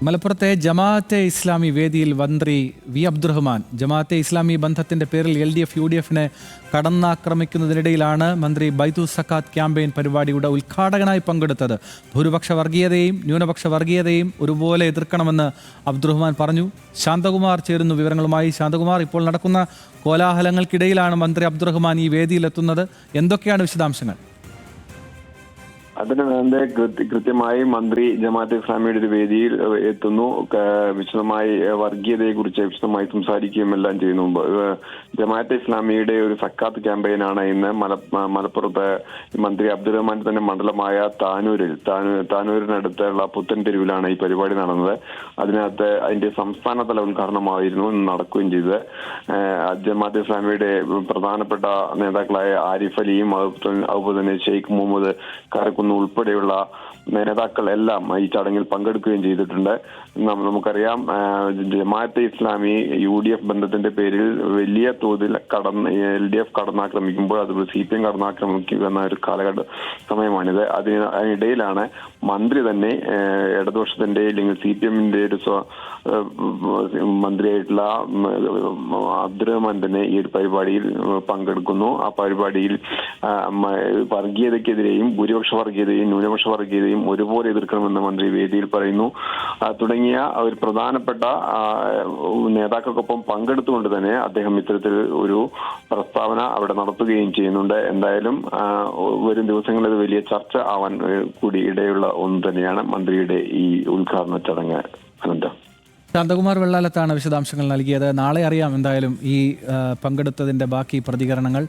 മലപ്പുറത്തെ ജമാഅത്തെ ഇസ്ലാമി വേദിയിൽ മന്ത്രി വി അബ്ദുറഹ്മാൻ ജമാഅത്തെ ഇസ്ലാമി ബന്ധത്തിന്റെ പേരിൽ LDF UDFനെ കടന്നാക്രമിക്കുന്നതിനിടയിലാണ് മന്ത്രി ബൈതു സക്കാത്ത് ക്യാമ്പയിൻ പരിപാടിയുടെ ഉദ്ഘാടകനായി പങ്കെടുത്തത്. ഭൂരിപക്ഷ വർഗീയതയും ന്യൂനപക്ഷ വർഗീയതയും ഒരുപോലെ എതിർക്കണമെന്ന് അബ്ദുറഹ്മാൻ പറഞ്ഞു. ശാന്തകുമാർ ചേരുന്നു വിവരങ്ങളുമായി. ശാന്തകുമാർ, ഇപ്പോൾ നടക്കുന്ന കോലാഹലങ്ങൾക്കിടയിലാണ് മന്ത്രി അബ്ദുറഹ്മാൻ ഈ വേദിയിലെത്തുന്നത്. എന്തൊക്കെയാണ് വിശദാംശങ്ങൾ? അതിന് വേണ്ട കൃത്യമായി മന്ത്രി ജമാഅത്തെ ഇസ്ലാമിയുടെ ഒരു വേദിയിൽ എത്തുന്നു. വിശദമായി വർഗീയതയെ കുറിച്ച് വിശദമായി സംസാരിക്കുകയും എല്ലാം ചെയ്യുന്നു. ജമാഅത്തെ ഇസ്ലാമിയുടെ ഒരു സക്കാത്ത് ക്യാമ്പയിനാണ് ഇന്ന് മലപ്പുറത്ത് മന്ത്രി അബ്ദുറഹ്മാൻ തന്നെ മണ്ഡലമായ താനൂരിനടുത്തുള്ള പുത്തൻ തെരുവിലാണ് ഈ പരിപാടി നടന്നത്. അതിനകത്ത് അതിന്റെ സംസ്ഥാനതല ഉദ്ഘാടനമായിരുന്നു ഇന്ന് നടക്കുകയും ചെയ്തത്. ജമാഅത്തെ ഇസ്ലാമിയുടെ പ്രധാനപ്പെട്ട നേതാക്കളായ ആരിഫ് അലിയും അതുപോലെ തന്നെ ഷെയ്ഖ് മുഹമ്മദ് കാരക്കുന്ന് ഉൾപ്പെടെയുള്ള നേതാക്കൾ എല്ലാം ഈ ചടങ്ങിൽ പങ്കെടുക്കുകയും ചെയ്തിട്ടുണ്ട്. നമുക്കറിയാം, ജമാഅത്തെ ഇസ്ലാമി UDF ബന്ധത്തിന്റെ പേരിൽ വലിയ തോതിൽ LDF കടന്നാക്രമിക്കുമ്പോൾ അത് CPM കടന്നാക്രമിക്കുന്ന ഒരു കാലഘട്ട സമയമാണിത്. അതിനിടയിലാണ് മന്ത്രി തന്നെ ഇടതുപക്ഷത്തിന്റെ അല്ലെങ്കിൽ CPMന്റെ ഒരു മന്ത്രിയായിട്ടുള്ള അബ്ദുറഹ്മാൻ തന്നെ ഈ ഒരു പരിപാടിയിൽ പങ്കെടുക്കുന്നു. ആ പരിപാടിയിൽ വർഗീയതയ്ക്കെതിരെയും ഭൂരിപക്ഷ വർഗീയതയും ന്യൂനപക്ഷ വർഗീയതയും ഒരുപോലെ എതിർക്കണമെന്ന് മന്ത്രി വേദിയിൽ പറയുന്നു. തുടങ്ങിയ ഒരു പ്രധാനപ്പെട്ട നേതാക്കൾക്കൊപ്പം പങ്കെടുത്തുകൊണ്ട് തന്നെ അദ്ദേഹം ഇത്തരത്തിൽ ഒരു പ്രസ്താവന അവിടെ നടത്തുകയും ചെയ്യുന്നുണ്ട്. എന്തായാലും വരും ദിവസങ്ങളിൽ വലിയ ചർച്ച ആവാൻ കൂടി ഇടയുള്ള ഒന്ന് തന്നെയാണ് മന്ത്രിയുടെ ഈ ഉദ്ഘാടന ചടങ്ങ്. ശാന്തകുമാർ വെള്ളാലത്താണ് വിശദാംശങ്ങൾ നൽകിയത്. നാളെ അറിയാം എന്തായാലും ഈ പങ്കെടുത്തതിൻ്റെ ബാക്കി പ്രതികരണങ്ങൾ.